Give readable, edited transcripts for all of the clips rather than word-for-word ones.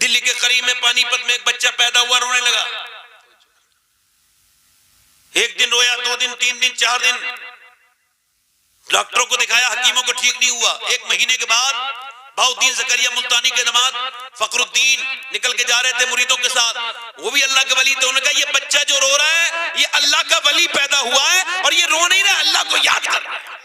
دلی کے قریب میں پانی پت میں ایک بچہ پیدا ہوا، رونے لگا. ایک دن رویا، 2 دن، 3 دن، 4 دن، ڈاکٹروں کو دکھایا، حکیموں کو ٹھیک نہیں ہوا. 1 مہینے کے بعد بہاؤالدین زکریا ملتانی کے داماد فخر الدین نکل کے جا رہے تھے مریدوں کے ساتھ، وہ بھی اللہ کے ولی تھے. انہوں نے کہا یہ بچہ جو رو رہا ہے یہ اللہ کا ولی پیدا ہوا ہے اور یہ رو نہیں رہا، اللہ کو یاد کر رہا ہے.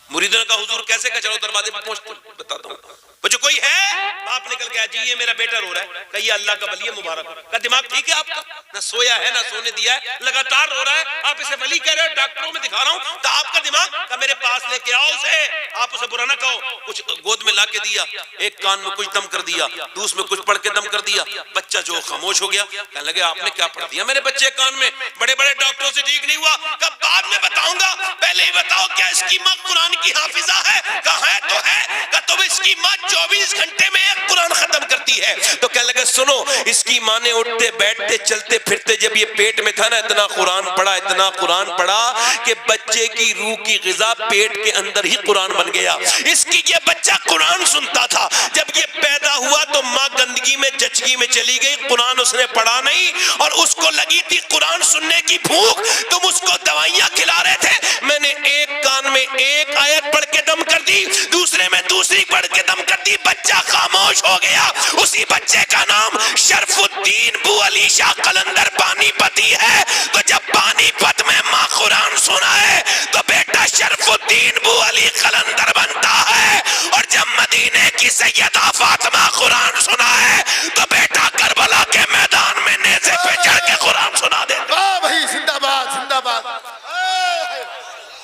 مریدوں نے کہا حضور کیسے؟ کہ چلو دروازے پہ پہنچتے بتاتا ہوں. وہ جو کوئی ہے، باپ نکل گیا، جی یہ میرا بیٹا رو رہا ہے. کہ یہ اللہ کا ولی ہے، مبارک ہو. کہ دماغ ٹھیک ہے آپ کا؟ نہ سویا ہے نہ سونے دیا ہے، لگاتار رو رہا ہے، آپ اسے ولی کہہ رہے ہو، ڈاکٹروں میں دکھا رہا ہوں. تو آپ کا دماغ کہ میرے پاس لے کے آؤ اسے، آپ اسے برا نہ کہو. کچھ گود میں لا کے دیا، ایک کان میں کچھ دم کر دیا، دوسرے میں کچھ پڑھ کے دم کر دیا. بچہ جو خاموش ہو گیا، کہنے لگے آپ نے کیا پڑھ دیا میرے بچے کان میں؟ بڑے بڑے ڈاکٹروں سے ٹھیک نہیں ہوا. کہ بعد میں بتاؤں گا، پہلے ہی بتاؤ کیا اس کی ماں قرآن کی حافظہ ہے؟ کہا ہے تو ہے. کہ تم اس کی ماں 24 گھنٹے میں ایک قرآن ختم کرتی ہے. تو کہنے لگے سنو، اس کی ماں نے اٹھتے بیٹھتے چلتے پھرتے جب یہ پیٹ میں تھا نا، اتنا قرآن پڑھا، اتنا قرآن پڑھا کہ بچے کی روح کی غذا پیٹ کے اندر ہی قرآن بن گیا. اس کی یہ بچہ قرآن سنتا تھا. جب یہ پیدا ہوا تو ماں گندگی میں جچگی میں چلی گئی، قرآن اس نے پڑھا نہیں، اور اس کو لگی تھی قرآن سننے کی بھوک. تم اس کو دوائیاں کھلا رہے تھے، میں نے ایک کان میں ایک آیت پڑھ کے دم کر دی، دوسرے میں دوسری پڑھ کے دم کر دی، بچہ خاموش ہو گیا. اسی بچے کا نام شرف الدین بو علی شاہ قلندر پانی پتی ہے. تو جب پانی پت میں ماں قرآن سنا ہے تو بیٹا شرف الدین بو علی قلندر بنتا ہے. اور جب مدینے کی سیدہ فاطمہ قرآن سنا ہے تو بیٹا کربلا کے میدان میں نیزے پہ چڑھ کے قرآن سنا دیتا. واہ بھائی، زندہ باد زندہ باد.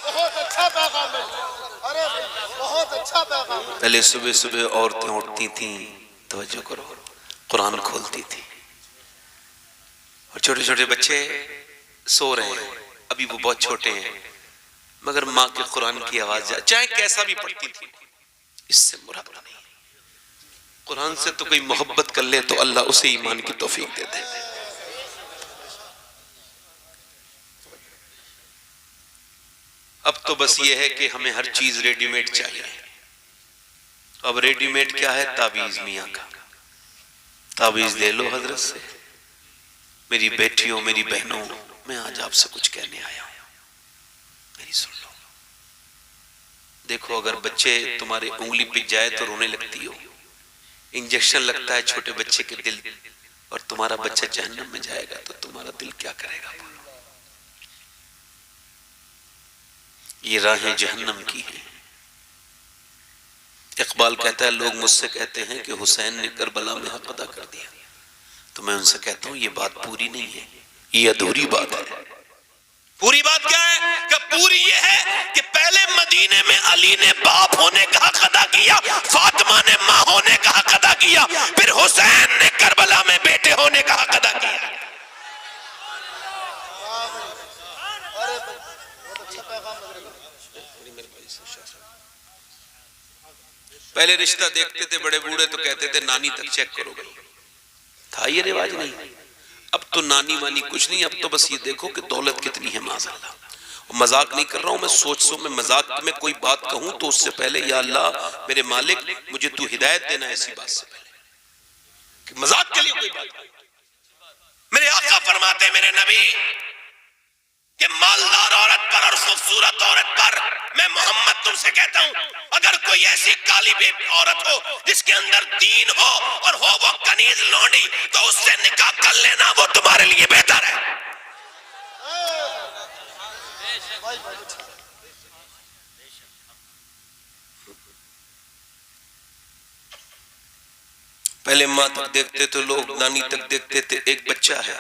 بہت اچھا پیغام ہے. ارے بہت اچھا پیغام ہے. پہلے صبح صبح عورتیں اٹھتی تھیں، توجہ کرو، قرآن کھولتی تھی، اور چھوٹے چھوٹے بچے سو رہے ہیں، ابھی وہ بہت چھوٹے ہیں، مگر ماں کے قرآن کی آواز چاہے کیسا بھی پڑھتی تھی. اس سے مراد نہیں، قرآن سے تو کوئی محبت کر لے تو اللہ اسے ایمان کی توفیق دے دے. اب تو بس یہ ہے کہ ہمیں ہر چیز ریڈی میڈ چاہیے. اب ریڈی میڈ کیا ہے؟ تعویذ. میاں کا تعویذ لے لو حضرت سے. میری بیٹیوں، میری بہنوں، میں آج آپ سے کچھ کہنے آیا ہوں، میری سن لو. دیکھو اگر بچے تمہارے انگلی پہ جائے تو رونے لگتی ہو، انجیکشن لگتا ہے چھوٹے بچے کے دل، اور تمہارا بچہ جہنم میں جائے گا تو تمہارا دل کیا کرے گا؟ یہ راہیں جہنم کی ہیں. اقبال کہتا ہے لوگ مجھ سے کہتے ہیں کہ حسین نے کربلا میں حق ادا کر دیا، تو میں ان سے کہتا ہوں یہ بات پوری نہیں ہے، یہ ادھوری بات ہے. پوری بات کیا ہے؟ کہ پوری یہ ہے کہ پہلے مدینے میں علی نے باپ ہونے کا حق ادا کیا، فاطمہ نے ماں ہونے کا حق ادا کیا، پھر حسین نے کربلا میں بیٹے ہونے کا حق ادا کیا. پہلے رشتہ دیکھتے تھے بڑے بوڑھے تو کہتے تھے نانی تک چیک کرو گے، تھا یہ رواج نہیں. اب تو نانی وانی کچھ نہیں، اب تو بس یہ دیکھو کہ دولت کتنی ہے. معاذ اللہ، مذاق نہیں کر رہا ہوں میں، سوچ سو میں مذاق میں کوئی بات کہوں تو اس سے پہلے یا اللہ میرے مالک مجھے تو ہدایت دینا ایسی بات سے پہلے کہ مذاق کے لیے کوئی بات. میرے آقا فرماتے میرے نبی کہ مالدار عورت پر اور خوبصورت عورت پر میں محمد تم سے کہتا ہوں اگر کوئی ایسی کالی بے عورت ہو جس کے اندر دین ہو اور ہو وہ کنیز لونڈی تو اس سے نکاح کر لینا، وہ تمہارے لیے بہتر ہے. پہلے ماں تک دیکھتے تو لوگ، نانی تک دیکھتے تھے. ایک بچہ ہے،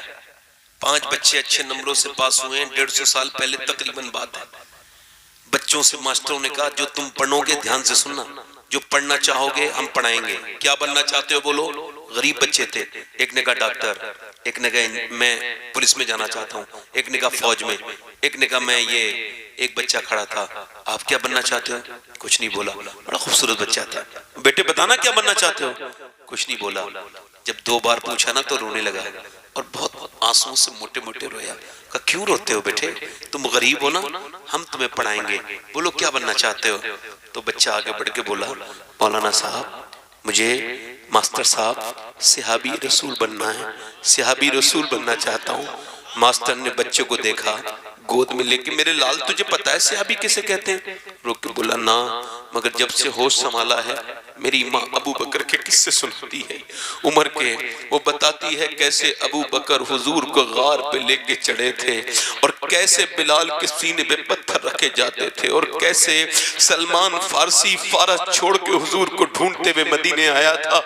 5 بچے اچھے نمبروں سے پاس ہوئے ہیں، 150 سال پہلے تقریباً بات ہے. بچوں سے ماسٹروں نے کہا جو تم پڑھو گے دھیان سے سننا، جو پڑھنا چاہو گے ہم پڑھائیں گے. کیا بننا چاہتے ہو بولو. غریب بچے تھے، ایک نے کہا ڈاکٹر، ایک نے کہا میں پولیس میں جانا چاہتا ہوں، ایک نے کہا فوج میں، ایک نے کہا میں یہ. ایک بچہ کھڑا تھا، آپ کیا بننا چاہتے ہو؟ کچھ نہیں بولا. بڑا خوبصورت بچہ تھا، بیٹے بتانا کیا بننا چاہتے ہو؟ کچھ نہیں بولا. جب 2 بار پوچھا نا تو رونے لگا، اور بہت آنسوں سے موٹے موٹے رویا. کہا کیوں روتے ہو بیٹے، تم غریب ہو نا، ہم تمہیں پڑھائیں گے، بولو کیا بننا چاہتے ہو. تو بچہ آگے بڑھ کے بولا مولانا صاحب مجھے ماسٹر صاحب صحابی رسول بننا ہے، صحابی رسول بننا چاہتا ہوں۔ ماسٹر نے بچے کو دیکھا، گود میں لے کے، میرے لال تجھے پتا ہے صحابی کسے کہتے ہیں؟ روک کے بولا نا، مگر جب سے ہوش سنبھالا ہے میری ماں ابو بکر کے قصے سناتی ہے عمر کے، وہ بتاتی ہے کیسے ابو بکر حضور کو غار پہ لے کے چڑھے تھے، اور کیسے بلال کے سینے پہ پتھر رکھے جاتے تھے، اور کیسے سلمان فارسی فارس چھوڑ کے حضور کو ڈھونڈتے ہوئے مدینے آیا تھا۔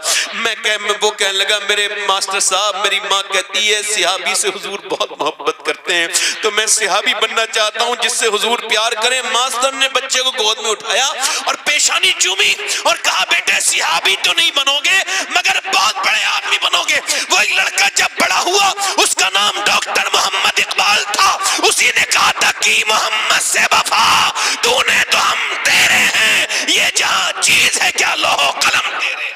وہ کہنے لگا میرے ماسٹر صاحب، میری ماں کہتی ہے صحابی سے حضور بہت محبت کرتے ہیں، تو میں صحابی بننا چاہتا ہوں جس سے حضور پیار کریں۔ ماسٹر نے بچے کو گود میں اٹھایا اور پیشانی چومی اور کہا بیٹے صحابی تو نہیں بنو گے مگر بہت بڑے آدمی بنو گے۔ وہی لڑکا جب بڑا ہوا اس کا نام ڈاکٹر محمد اقبال تھا، اسی نے کہا تھا کہ محمد سے وفا تو نے تو ہم تیرے ہیں، یہ جہاں چیز ہے کیا لوح قلم تیرے۔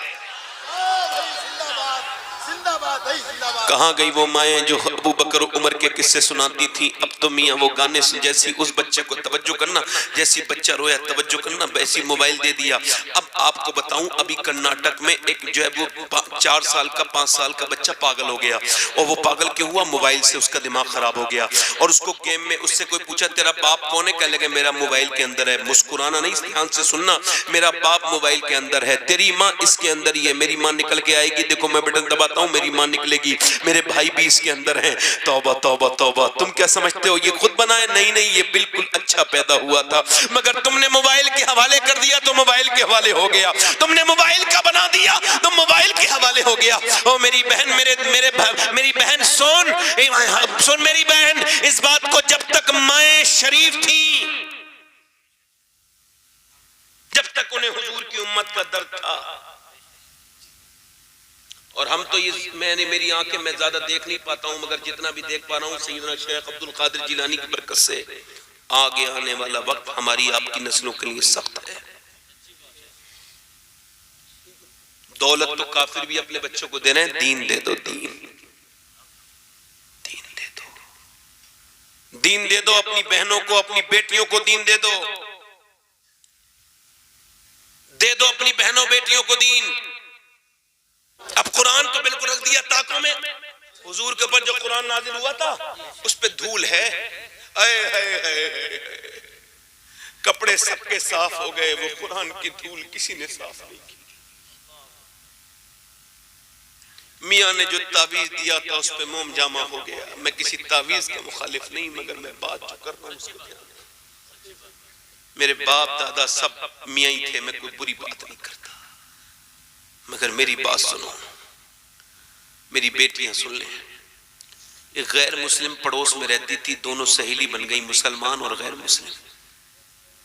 کہاں گئی وہ مائیں جو ابو بکر و عمر کے قصے سناتی تھی؟ اب تو میاں وہ گانے جیسی اس بچے کو توجہ کرنا، جیسی بچہ رویا توجہ کرنا، ویسی موبائل دے دیا۔ اب آپ کو بتاؤں ابھی کرناٹک میں ایک جو ہے وہ 4 سال کا 5 سال کا بچہ پاگل ہو گیا، اور وہ پاگل کیوں ہوا؟ موبائل سے اس کا دماغ خراب ہو گیا، اور اس کو گیم میں اس سے کوئی پوچھا تیرا باپ کون ہے؟ کہنے لگے میرا موبائل کے اندر ہے۔ مسکرانا نہیں، دھیان سے سننا، میرا باپ موبائل کے اندر ہے، تیری ماں اس کے اندر ہی ہے، میری ماں نکل کے آئے گی، دیکھو میں بٹن دباتا ہوں میری ماں نکلے گی، میرے بھائی بھی اس کے اندر ہیں۔ توبہ توبہ توبہ، تم کیا سمجھتے ہو یہ خود بنائے؟ نہیں نہیں، یہ بالکل اچھا پیدا ہوا تھا، مگر تم نے موبائل کے حوالے کر دیا تو موبائل کے حوالے ہو گیا، تم نے موبائل کا بنا دیا تو موبائل کے حوالے ہو گیا۔ او میری بہن، میری بہن سن میری بہن، اس بات کو جب تک مائیں شریف تھی، جب تک انہیں حضور کی امت کا درد تھا، اور ہم تو میں نے میری آنکھیں میں زیادہ دیکھ نہیں پاتا ہوں، مگر جتنا بھی دیکھ پا رہا ہوں سیدنا شیخ عبد القادر جیلانی کی برکت سے آگے آنے والا وقت ہماری آپ کی نسلوں کے لیے سخت ہے۔ دولت تو کافر بھی اپنے بچوں کو دے رہے ہیں، دین دے دو، دین دے دو، دین دے دو، اپنی بہنوں کو اپنی بیٹیوں کو دین دے دو، دے دو اپنی بہنوں بیٹیوں کو دین۔ اب قرآن تو بالکل رکھ دیا طاقوں میں، حضور کے اوپر جو قرآن نازل ہوا تھا اس پہ دھول ہے، کپڑے سب کے صاف ہو گئے، وہ قرآن کی دھول کسی نے صاف نہیں کی۔ میاں نے جو تعویذ دیا تھا اس پہ موم جامع ہو گیا۔ میں کسی تعویذ کا مخالف نہیں، مگر میں بات جو کر رہا ہوں اس کو دھیان، میرے باپ دادا سب میاں ہی تھے، میں کوئی بری بات نہیں کرتا، مگر میری بات سنو، میری بیٹیاں سن لیں۔ ایک غیر مسلم پڑوس میں رہتی تھی، دونوں سہیلی بن گئی، مسلمان اور غیر مسلم،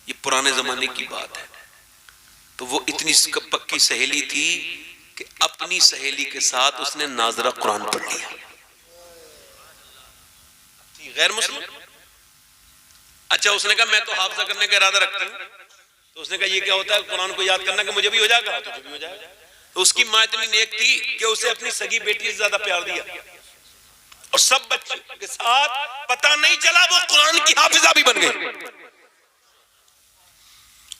یہ پرانے زمانے کی بات ہے۔ تو وہ اتنی پکی سہیلی تھی کہ اپنی سہیلی کے ساتھ اس نے ناظرہ قرآن پڑھ لیا، غیر مسلم۔ اچھا اس نے کہا میں تو حافظہ کرنے کا ارادہ رکھتی ہوں، تو اس نے کہا یہ کیا ہوتا ہے قرآن کو یاد کرنا کہ مجھے بھی ہو جائے گا؟ تجھے بھی ہو جائے گا۔ تو اس کی ماں اتنی نیک تھی کہ اسے اپنی سگی بیٹی سے زیادہ پیار دیا، اور سب بچوں کے ساتھ پتہ نہیں چلا وہ قرآن کی حافظہ بھی بن گئی۔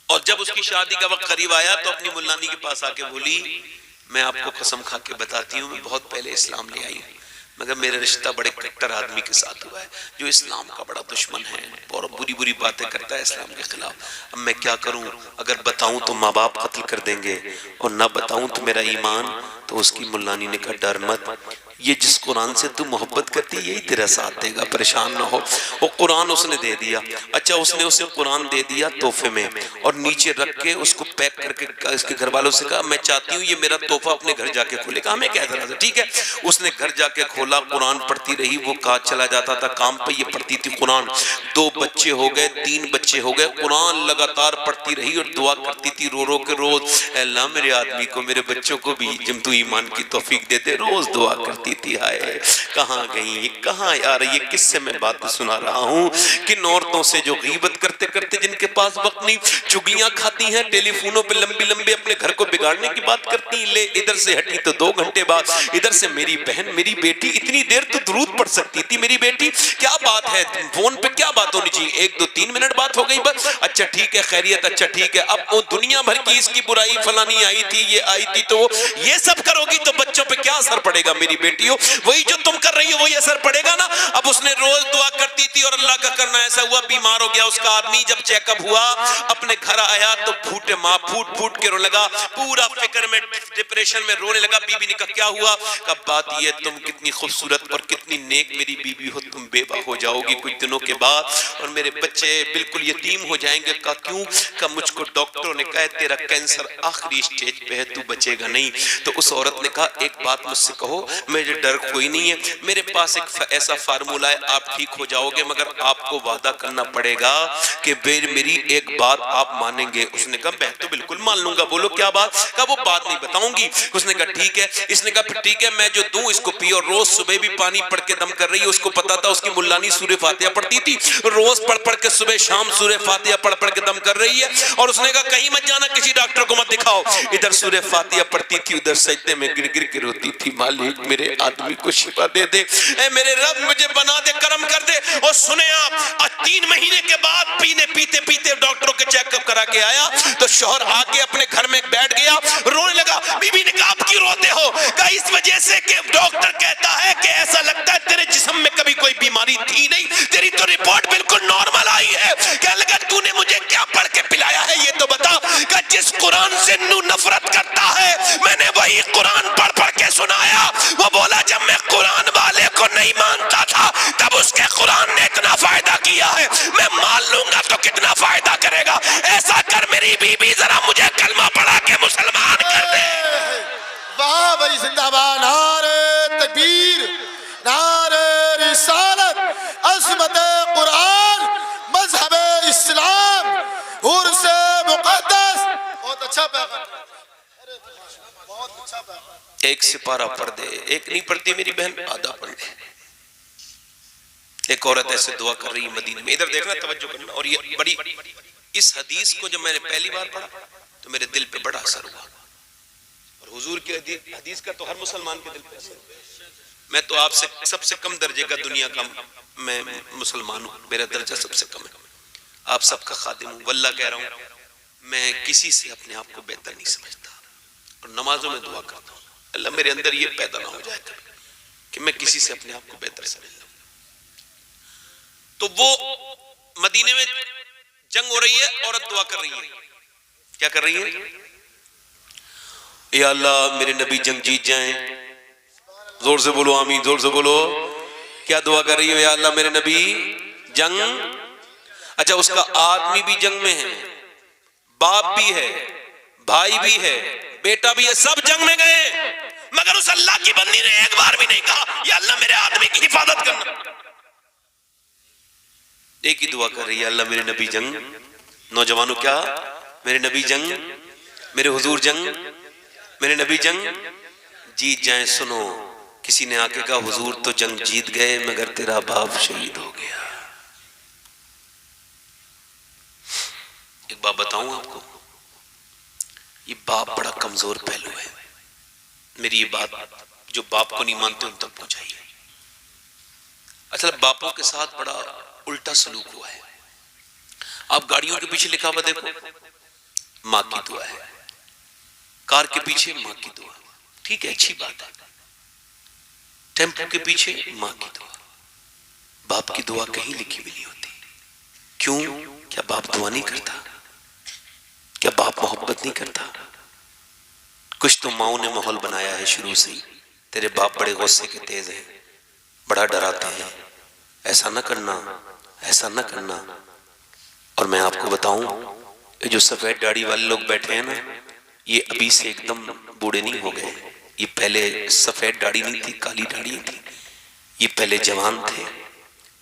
اور جب اس کی شادی کا وقت قریب آیا تو اپنی ملانی کے پاس آ کے بولی میں آپ کو قسم کھا کے بتاتی ہوں میں بہت پہلے اسلام لے آئی ہوں، مگر میرا رشتہ بڑے کٹر آدمی کے ساتھ ہوا ہے جو اسلام کا بڑا دشمن ہے اور بری بری باتیں کرتا ہے اسلام کے خلاف۔ اب میں کیا کروں؟ اگر بتاؤں تو ماں باپ قتل کر دیں گے، اور نہ بتاؤں تو میرا ایمان۔ تو اس کی ملانی نے کہا ڈر مت، یہ جس قرآن سے تو محبت کرتی یہی تیرا ساتھ دے گا، پریشان نہ ہو۔ وہ قرآن اس نے دے دیا۔ اچھا اس نے اسے قرآن دے دیا تحفے میں، اور نیچے رکھ کے اس کو پیک کر کے اس کے گھر والوں سے کہا میں چاہتی ہوں یہ میرا تحفہ اپنے گھر جا کے کھولے۔ کہا ہمیں کیا اعتراض ہے، ٹھیک ہے۔ اس نے گھر جا کے کھولا، قرآن پڑھتی رہی، وہ کہا چلا جاتا تھا کام پہ، یہ پڑھتی تھی قرآن۔ 2 بچے ہو گئے، 3 بچے ہو گئے، قرآن لگاتار پڑھتی رہی اور دعا کرتی تھی رو رو کے روز، اے اللہ میرے آدمی کو میرے بچوں کو بھی جب تو ایمان کی توفیق دیتے، روز دعا کرتی ہوتی تھی. ہائے کہاں گئی یہ, کہاں یار یہ کس سے میں بات سنا رہا ہوں؟ کن عورتوں سے جو غیبت کرتے کرتے جن کے پاس وقت نہیں, چگلیاں کھاتی ہیں, ٹیلی فونوں پہ لمبی لمبی اپنے گھر کو بگاڑنے کی بات کرتی ہیں. لے ادھر سے ہٹی تو 2 گھنٹے بعد ادھر سے میری بہن, میری بیٹی اتنی دیر تو درود پڑھ سکتی تھی میری بیٹی, کیا بات ہے فون پہ کیا بات ہونی چاہیے, 1 2 3 منٹ بات ہو گئی بس, اچھا ٹھیک ہے خیریت, اچھا ٹھیک ہے. اب وہ دنیا بھر کی اس کی برائی, فلانی آئی تھی, یہ آئی تھی, تو یہ سب کرو گی تو بچوں پہ کیا اثر پڑے گا میری بیٹیوں؟ وہی جو تم کر رہی ہو وہی اثر پڑے گا نا. اب اس نے روز دعا کرتی تھی اور اللہ کا کرنا ایسا ہوا, بیمار ہو گیا اس کا آدمی. جب چیک اپ ہوا اپنے گھر آیا تو پھوٹے ماں پھوٹ پھوٹ کے رونے لگا, پورا فکر میں ڈپریشن میں رونے لگا. بی بی نے کہا کیا ہوا؟ کہا بات یہ تم کتنی خوبصورت اور کتنی نیک میری بی بی ہو, تم بیوہ ہو جاؤ گی کچھ دنوں کے بعد اور میرے بچے بالکل یتیم ہو جائیں گے. کہا کیوں؟ کہا مجھ کو ڈاکٹروں نے کہا تیرا کینسر آخری سٹیج پہ ہے, تو بچے گا نہیں. تو اس عورت نے کہا ایک بات مجھ سے کہو, مجھے ڈر کوئی نہیں ہے, میرے پاس ایک ایسا فارمولہ ہے, آپ ٹھیک ہو جاؤ گے مگر آپ کو وعدہ کرنا پڑے گا کہ میری ایک بات آپ مانیں گے. اس نے کہا میں تو بالکل مان لوں گا, بولو کیا بات؟ کہا وہ بات نہیں بتاؤں گی. اس نے کہا ٹھیک ہے. اس نے کہا پھر ٹھیک ہے, میں جو دوں اس کو پیو. روز صبح بھی پانی پڑھ کے دم کر رہی ہے, اس کو پتا تھا اس کی ملانی سورہ فاتحہ پڑھتی تھی, روز پڑھ پڑھ کے صبح شام سورہ فاتحہ پڑھ پڑھ کے دم کر رہی ہے. اور اس نے کہا کہیں مت جانا, کسی ڈاکٹر کو مت دکھاؤ. ادھر سورہ فاتحہ پڑھتی تھی, ادھر سجدے میں گر گر کے روتی تھی, مالک میرے آدمی کو شفا دے دے, اے میرے رب مجھے بنا دے, کرم کر دے. اور سنیں آپ, 3 مہینے کے بعد پیتے پیتے ڈاکٹروں کے چیک اپ کرا کے آیا تو شوہر آ کے اپنے گھر میں بیٹھ گیا, رونے لگا. بی بی نے کہا آپ کیوں روتے ہو؟ کہا اس وجہ سے کہ ڈاکٹر کہتا ہے کہ ایسا لگتا ہے تیرے جسم میں کبھی کوئی بیماری تھی نہیں, تیری تو رپورٹ بالکل نارمل آئی ہے. کہنے لگا تو نے مجھے کیا پڑھ کے پلایا ہے یہ تو بتا. کہ جس قرآن سے نفرت کرتا ہے میں نے وہی قرآن پڑھ پڑھ کے سنایا. وہ بولا جب میں قرآن والے کو نہیں مانتا تھا تب اس کے قرآن نے اتنا فائدہ کیا ہے, میں مان لوں گا تو کتنا فائدہ کرے گا. ایسا کر میری بی بی ذرا مجھے کلمہ پڑھا کے مسلمان کر دے. واہ بھائی زندہ باد, نعرہ تکبیر, نعرہ رسالت, عظمت قرآن, مذہب اسلام, عرس مقدس. بہت اچھا پیغام, بہت اچھا پیغام. ایک سپارہ پڑھ دے, ایک نہیں پڑھتی میری بہن, آدھا پڑھ دے. ایک عورت ایسے دعا کر رہی ہے مدینے میں, ادھر دیکھنا توجہ کرنا. اور یہ بڑی, اس حدیث کو جب میں نے پہلی بار پڑھا تو میرے دل پہ بڑا اثر ہوا, اور حضور کی حدیث کا تو ہر مسلمان کے دل پہ اثر ہوا. میں تو آپ سے سب سے کم درجے کا دنیا کا میں مسلمان ہوں, میرا درجہ سب سے کم ہے, آپ سب کا خادم ہوں. واللہ کہہ رہا ہوں میں کسی سے اپنے آپ کو بہتر نہیں سمجھتا, اور نمازوں میں دعا کرتا ہوں اللہ میرے اندر یہ پیدا نہ ہو جائے کہ میں کسی سے اپنے آپ کو بہتر سمجھ لوں. تو وہ مدینے میں جنگ ہو رہی ہے, عورت دعا کر رہی ہے, کیا کر رہی ہے؟ یا اللہ میرے نبی جنگ جیت جائیں. زور سے بولو آمین, زور سے بولو. کیا دعا کر رہی ہے؟ یا اللہ میرے نبی جنگ. اچھا اس کا آدمی بھی جنگ میں ہے, باپ بھی ہے, بھائی بھی ہے, بیٹا بھی ہے, سب جنگ میں گئے, مگر اس اللہ کی بندی نے ایک بار بھی نہیں کہا یا اللہ میرے آدمی کی حفاظت کرنا. ایک ہی دعا کر رہی ہے, اللہ میرے نبی جنگ. نوجوانوں کیا؟ میرے نبی جنگ, میرے حضور جنگ, میرے نبی جنگ جیت جائیں. سنو کسی نے آ کے کہا حضور تو جنگ جیت گئے مگر تیرا باپ شہید ہو گیا. ایک بات بتاؤں آپ کو, یہ باپ بڑا کمزور پہلو ہے. میری یہ بات جو باپ کو نہیں مانتے ان تک پہنچائیے. اصل باپوں کے ساتھ بڑا الٹا سلوک ہوا ہے. آپ گاڑیوں کے پیچھے لکھا ہوا دیکھو, ماں کی دعا ہے. کار کے پیچھے ماں کی دعا, ٹھیک ہے اچھی بات ہے. ٹیمپو کے پیچھے ماں کی دعا. باپ کی دعا کہیں لکھی بھی نہیں ہوتی. کیوں؟ کیا باپ دعا نہیں کرتا؟ کیا باپ محبت نہیں کرتا؟ کچھ تو ماؤں نے ماحول بنایا ہے شروع سے ہی, تیرے باپ بڑے غصے کے تیز ہیں, بڑا ڈراتے ہیں, ایسا نہ کرنا, ایسا نہ کرنا. اور میں آپ کو بتاؤں یہ جو سفید داڑھی والے لوگ بیٹھے ہیں نا, یہ ابھی سے ایک دم بوڑھے نہیں ہو گئے. یہ پہلے سفید داڑھی نہیں تھی, کالی داڑھی تھی. یہ پہلے جوان تھے,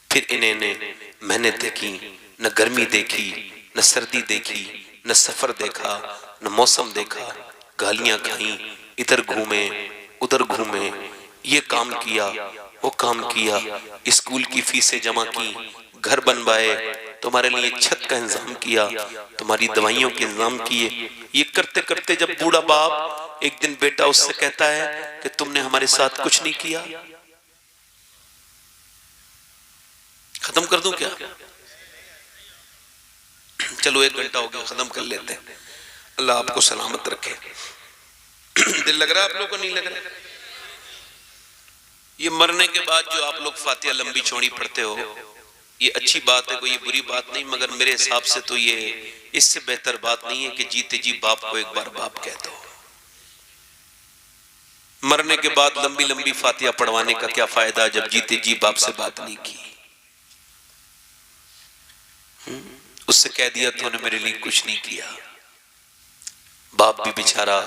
پھر انہیں نے محنت دیکھی, نہ گرمی دیکھی, نہ سردی دیکھی, نہ سفر دیکھا, نہ موسم دیکھا, گالیاں کھائیں, ادھر گھومے ادھر گھومے, یہ کام کیا، وہ کام کیا، اسکول کی فیسیں جمع کی، گھر بنوائے، تمہارے لیے چھت کا انتظام کیا، تمہاری دوائیوں کے انتظام کیے۔ یہ کرتے کرتے جب بوڑھا باپ ایک دن بیٹا اس سے کہتا ہے کہ تم نے ہمارے ساتھ کچھ نہیں کیا، ختم کر دوں کیا؟ چلو 1 گھنٹہ ہو گیا، ختم کر لیتے ہیں۔ اللہ آپ کو سلامت رکھے۔ دل لگ رہا ہے آپ لوگوں کو؟ نہیں لگ رہا؟ یہ مرنے کے بعد جو آپ لوگ فاتحہ لمبی چوڑی پڑھتے ہو، یہ اچھی بات ہے، کوئی یہ بری بات نہیں، مگر میرے حساب سے تو یہ اس سے بہتر بات نہیں ہے کہ جیتے جی باپ کو ایک بار باپ کہہ دو۔ مرنے کے بعد لمبی لمبی فاتحہ پڑھوانے کا کیا فائدہ جب جیتے جی باپ سے بات نہیں کی؟ اس سے کہہ دیا تو نے میرے لیے کچھ نہیں کیا۔ باپ بھی بیچارہ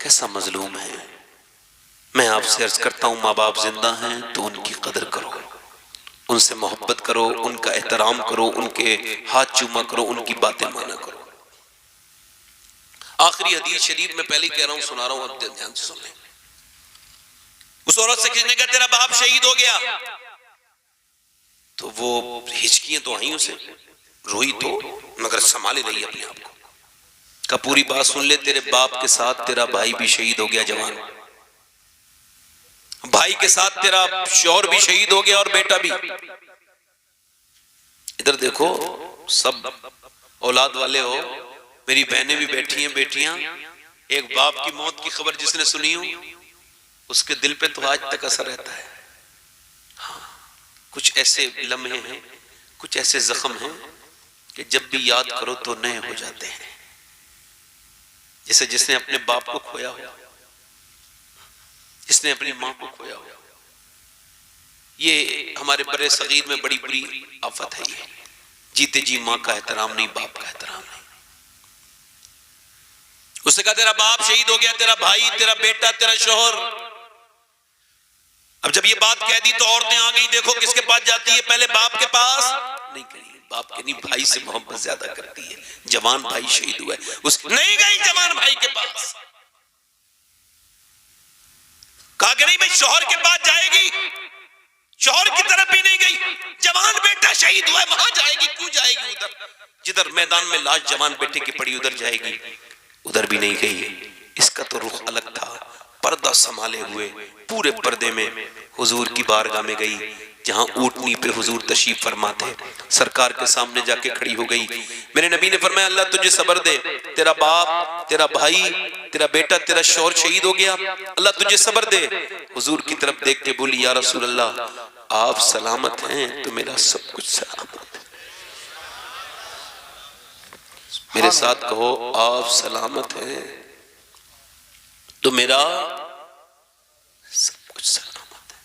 کیسا مظلوم ہے۔ میں آپ سے عرض کرتا ہوں، ماں باپ زندہ ہیں تو ان کی قدر کرو، ان سے محبت کرو، ان کا احترام کرو، ان کے ہاتھ چوما کرو، ان کی باتیں مانا کرو۔ آخری حدیث شریف میں پہلے کہہ رہا ہوں، سنا رہا ہوں، اب دھیان سے سن لیں۔ اس عورت سے کسی نے کہا تیرا باپ شہید ہو گیا، تو وہ ہچکیاں تو آئیں اسے، روئی تو مگر سنبھالے رہی اپنے آپ کو، کہا پوری بات سن لے، تیرے باپ کے ساتھ تیرا بھائی بھی شہید ہو گیا، جوان بھائی کے ساتھ تیرا شوہر بھی شہید ہو گیا اور بیٹا بھی۔ ادھر دیکھو، سب اولاد والے ہو، میری بہنیں بھی بیٹھی ہیں، بیٹیاں، ایک باپ کی موت کی خبر جس نے سنی ہو اس کے دل پہ تو آج تک اثر رہتا ہے۔ ہاں، کچھ ایسے لمحے ہیں، کچھ ایسے زخم ہیں کہ جب بھی یاد کرو تو نئے ہو جاتے ہیں، جیسے جس نے اپنے باپ کو کھویا ہو، جس نے اپنی ماں کو کھویا ہو۔ یہ ہمارے برے صغیر میں بڑی بری آفت ہے، یہ جیتے جی ماں کا احترام نہیں، باپ کا احترام نہیں۔ اس نے کہا تیرا باپ شہید ہو گیا، تیرا بھائی، تیرا بیٹا، تیرا شوہر۔ اب جب یہ بات کہہ دی تو عورتیں آ گئی، دیکھو کس کے پاس جاتی ہے، پہلے باپ کے پاس نہیں گئی، باپ کے نہیں، بھائی سے محبت زیادہ کرتی ہے۔ جوان بھائی شہید ہوا ہے، اس نہیں گئی جوان بھائی کے پاس، کہا کہ نہیں بھئی شوہر کے پاس جائے گی، شوہر کی طرف بھی نہیں گئی، جوان بیٹا شہید ہوا ہے وہاں جائے گی، کیوں جائے گی ادھر؟ جدھر میدان میں لاش جوان بیٹے کی پڑی ادھر جائے گی، ادھر بھی نہیں گئی۔ اس کا تو رخ الگ تھا، پردہ سنبھالے ہوئے پورے پردے میں حضور کی بارگاہ میں گئی، جہاں اونٹنی پہ حضور تشریف فرما تھے، سرکار کے سامنے جا کے کھڑی ہو گئی۔ میرے نبی نے فرمایا اللہ تجھے صبر دے، تیرا باپ، تیرا بھائی، تیرا بیٹا، تیرا شوہر شہید ہو گیا، اللہ تجھے صبر دے۔ حضور کی طرف دیکھ کے بولی یا رسول اللہ آپ سلامت ہیں تو میرا سب کچھ سلامت ہے۔ میرے ساتھ کہو آپ سلامت ہیں تو میرا سب کچھ سلامت ہے۔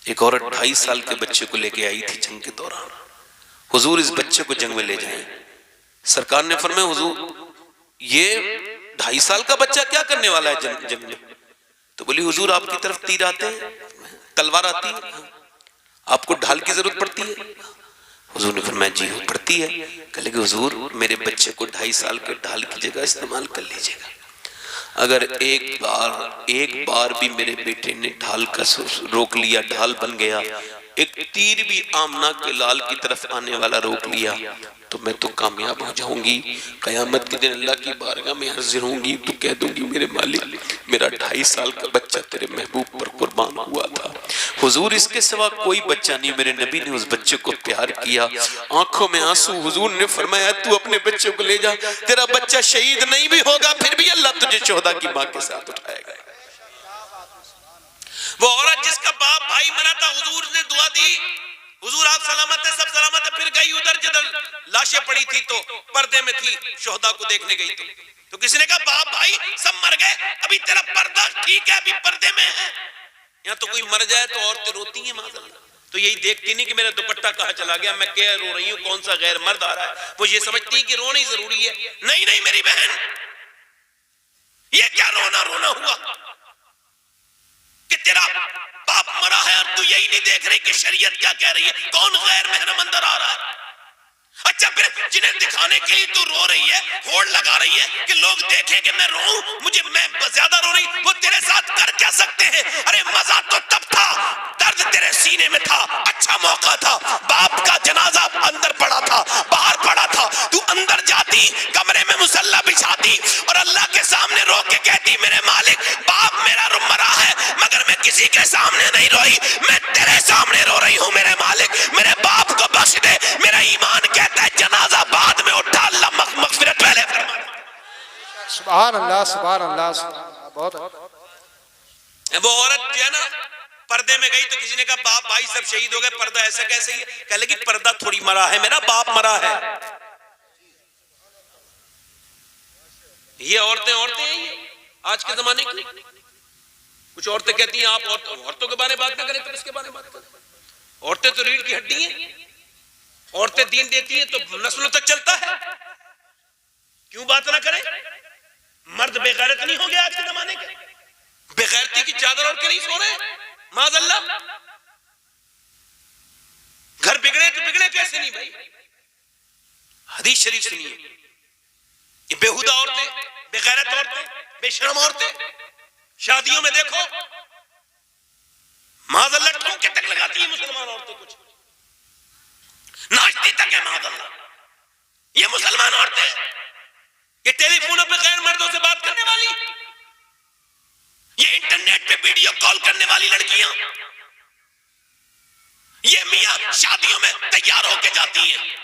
ایک عورت 2.5 سال کے بچے کو لے کے آئی تھی جنگ کے دوران، حضور اس بچے کو جنگ میں لے جائیں۔ سرکار نے فرمایا حضور یہ 2.5 سال کا بچہ کیا کرنے والا ہے جنگ میں؟ تو بولی حضور آپ کی طرف تیر آتے ہیں، تلوار آتی ہے، آپ کو ڈھال کی ضرورت پڑتی ہے؟ حضور نے فرمایا جی ہو پڑتی ہے۔ کہا کہ حضور میرے بچے کو 2.5 سال کے ڈھال کی جگہ استعمال کر لیجئے گا، اگر ایک بار بھی میرے بیٹے نے ڈھال کا روک لیا، ڈھال بن گیا، ایک تیر بھی آمنہ کے لال کی طرف آنے والا روک لیا تو میں تو کامیاب ہو جاؤں گی۔ قیامت کے دن اللہ کی بارگاہ میں حاضر ہوں گی تو کہہ دوں گی میرے مالک میرا 2.5 سال کا بچہ تیرے محبوب پر قربان ہوا تھا۔ حضور اس کے سوا کوئی بچہ نہیں، میرے نبی نے اس بچے کو پیار کیا، آنکھوں میں آنسو، حضور نے فرمایا تو اپنے بچے کو لے جا، تیرا بچہ شہید نہیں بھی ہوگا پھر بھی اللہ تجھے شہداء کی ماں کے ساتھ اٹھائے گا۔ وہ عورت جس کا باپ بھائی مرا تھا، حضور نے دعا دی، حضور آپ سلامت ہے، سب سلامت ہے، پھر گئی ادھر جدھر لاشیں پڑی تھی تو پردے میں تھی، شہداء کو دیکھنے گئی تو کسی نے کہا باپ بھائی سب مر گئے، ابھی تیرا پردہ ٹھیک ہے، ابھی پردے میں ہے۔ یہاں تو کوئی مر جائے تو عورتیں روتی ہیں معاذ اللہ، تو یہی دیکھتی نہیں کہ میرا دوپٹہ کہاں چلا گیا، میں کیا رو رہی ہوں، کون سا غیر مرد آ رہا ہے، وہ یہ سمجھتی ہے کہ رونا ہی ضروری ہے۔ نہیں نہیں میری بہن، یہ کیا رونا رونا ہوا کہ تیرا باپ مرا ہے اور تو یہی نہیں دیکھ رہی کہ شریعت کیا کہہ رہی ہے، کون غیر محرم اندر آ رہا ہے۔ اچھا پھر جنہیں دکھانے کے لیے تو رو رہی ہے، ہوڑ لگا رہی ہے کہ لوگ دیکھیں کہ میں روؤں، میں زیادہ رو رہی، وہ تیرے ساتھ کر کیا سکتے ہیں؟ ارے مزہ تو تب تھا، درد تیرے سینے میں تھا، اچھا موقع تھا، باپ کا جنازہ اندر پڑا تھا، باہر پڑا تھا، تو اندر جاتی، کمرے میں مصلی بچھاتی اور اللہ کے سامنے رو کے کہتی میرے مالک باپ میرا مرا ہے مگر میں کسی کے سامنے نہیں روئی، میں تیرے سامنے رو رہی ہوں میرے مالک، میرے باپ کو بخش دے، میرا ایمان کہتا ہے جنازہ بعد میں اٹھا، اللہ مغفرت پہلے فرما۔ سبحان اللہ سبحان اللہ سبحان اللہ، بہت وہ عورت جو ہے نا پردے میں گئی تو کسی نے کہا باپ بھائی سب شہید ہو گئے، پردہ ایسا کیسے ہی ہے؟ کہہ لگی پردہ تھوڑی مرا ہے، میرا باپ مرا ہے۔ یہ عورتیں ہیں یہ آج کے زمانے کی۔ کچھ عورتیں کہتی ہیں آپ عورتوں کے بارے میں بات نہ کریں تو کس کے بارے میں بات کریں؟ عورتیں تو ریڑھ کی ہڈی ہیں، عورتیں دین دیتی ہیں تو نسلوں تک چلتا ہے، کیوں بات نہ کریں؟ مرد بے غیرت نہیں ہو گیا آج کے زمانے کے؟ بے غیرتی کی چادر اوڑھ کے نہیں سو رہے معاذ اللہ؟ گھر بگڑے تو بگڑے کیسے نہیں بھائی؟ حدیث شریف سنیے، یہ بےہودہ عورتیں، بے غیرت عورتیں، بے شرم عورتیں شادیوں میں دیکھو معاذ اللہ ٹھونکے تک لگاتی ہیں مسلمان عورتیں، کچھ ناچتی تک ہے معاذ اللہ۔ یہ مسلمان عورتیں، یہ ٹیلی فونوں پہ غیر مردوں سے بات کرنے والی، یہ انٹرنیٹ پہ ویڈیو کال کرنے والی لڑکیاں، یہ میاں شادیوں میں تیار ہو کے جاتی ہیں،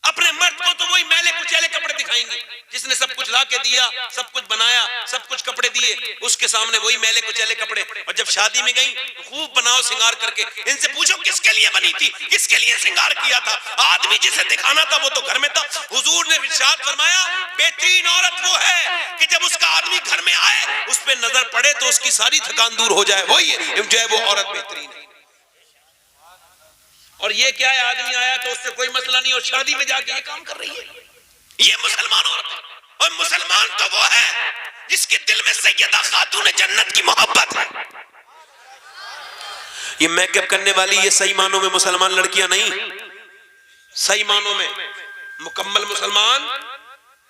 اپنے مرد کو تو وہی میلے کچیلے کپڑے دکھائیں گے جس نے سب کچھ لا کے دیا، سب کچھ بنایا، سب کچھ کپڑے دیے، اس کے سامنے وہی میلے کچیلے کپڑے۔ اور جب شادی میں گئیں خوب بناؤ سنگار کر کے، ان سے پوچھو کس کے لیے بنی تھی، کس کے لیے سنگار کیا تھا؟ آدمی جسے دکھانا تھا وہ تو گھر میں تھا۔ حضور نے ارشاد فرمایا بہترین عورت وہ ہے کہ جب اس کا آدمی گھر میں آئے اس پہ نظر پڑے تو اس کی ساری تھکان دور ہو جائے، وہی جو ہے وہ عورت بہترین ہے۔ اور یہ کیا ہے، آدمی آیا تو اس سے کوئی مسئلہ نہیں اور شادی میں جا کے یہ کام کر رہی ہے۔ یہ مسلمان عورت ہے، اور مسلمان تو وہ ہے جس کے دل میں سیدہ خاتون جنت کی محبت ہے۔ یہ میک اپ کرنے والی یہ صحیح معنوں میں مسلمان لڑکیاں نہیں، صحیح معنوں میں مکمل مسلمان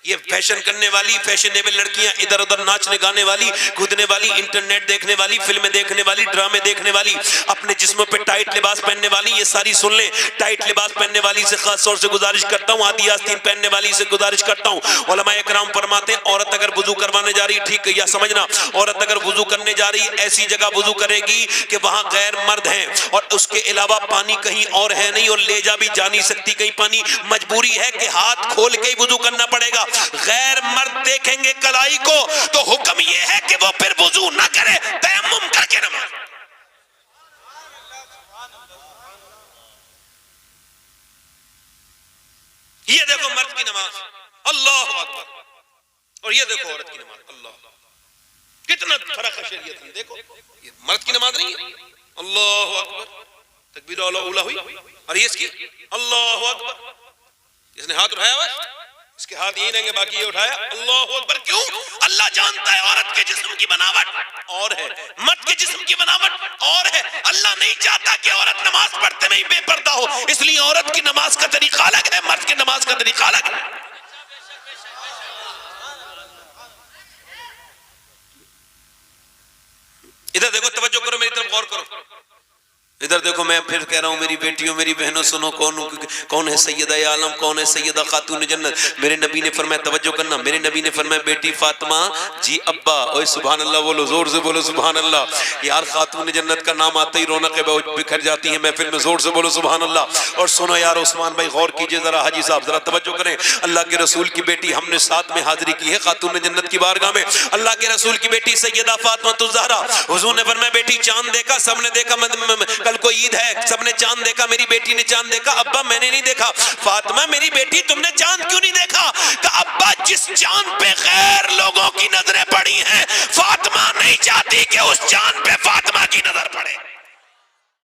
یہ فیشن کرنے والی فیشنیبل لڑکیاں، ادھر ادھر ناچنے گانے والی، کودنے والی، انٹرنیٹ دیکھنے والی، فلمیں دیکھنے والی، ڈرامے دیکھنے والی، اپنے جسموں پہ ٹائٹ لباس پہننے والی، یہ ساری سن لیں۔ ٹائٹ لباس پہننے والی سے خاص طور سے گزارش کرتا ہوں، آدھی آستین پہننے والی سے گزارش کرتا ہوں، علماء اکرام فرماتے ہیں عورت اگر وضو کروانے جا رہی، ٹھیک ہے یا سمجھنا، عورت اگر وضو کرنے جا رہی ایسی جگہ وضو کرے گی کہ وہاں غیر مرد ہیں اور اس کے علاوہ پانی کہیں اور ہے نہیں اور لے جا بھی جا نہیں سکتی کہیں پانی، مجبوری ہے کہ ہاتھ کھول کے ہی وضو کرنا پڑے گا۔ غیر مرد دیکھیں گے کلائی کو تو حکم یہ ہے کہ وہ پھر وضو نہ کرے، تیمم کر کے نماز۔ یہ دیکھو مرد کی نماز، اللہ اکبر، اور یہ دیکھو عورت کی نماز، اللہ، کتنا فرق ہے شریعت میں۔ دیکھو یہ مرد کی نماز نہیں ہے، اللہ اکبر، تکبیر اولا ہوئی، اور یہ اس کی اللہ اکبر، اس نے ہاتھ اٹھایا ہوا ہے، اس کے ہاتھ یہی نہیں کہ باقی یہ اٹھایا، اللہ اکبر۔ کیوں؟ اللہ جانتا ہے عورت کے جسم کی بناوٹ اور ہے، مرد کے جسم کی بناوٹ اور ہے۔ اللہ نہیں چاہتا کہ عورت نماز پڑھتے میں ہی بے پردہ ہو، اس لیے عورت کی نماز کا طریقہ الگ ہے، مرد کی نماز کا طریقہ الگ ہے۔ ادھر دیکھو، توجہ کرو، میری طرف غور کرو، ادھر دیکھو، میں پھر کہہ رہا ہوں میری بیٹیوں میری بہنوں سنو، کون ہے سیدہ عالم، کون ہے سیدہ خاتون جنت؟ میرے نبی نے فرمایا، توجہ کرنا، میرے نبی نے فرمایا بیٹی فاطمہ جی ابا، اوہ سبحان اللہ بولو، زور سے بولو سبحان اللہ۔ یار خاتون جنت کا نام آتا ہی رونقیں بکھر جاتی ہیں محفل میں، زور سے بولو سبحان اللہ۔ اور سنو یار عثمان بھائی غور کیجئے ذرا، حاجی صاحب ذرا توجہ کریں، اللہ کے رسول کی بیٹی ہم نے ساتھ میں حاضری کی ہے خاتون جنت کی بارگاہ میں، اللہ کے رسول کی بیٹی سیدہ فاطمہ الزہرا، حضور نے فرمایا بیٹی چاند دیکھا؟ سب نے دیکھا، کل کو عید ہے، سب نے چاند دیکھا، میری بیٹی نے چاند دیکھا؟ ابا میں نے نہیں دیکھا۔ فاطمہ میری بیٹی تم نے چاند کیوں نہیں دیکھا؟ کہ ابا جس چاند پہ غیر لوگوں کی نظریں پڑی ہیں، فاطمہ نہیں چاہتی کہ اس چاند پہ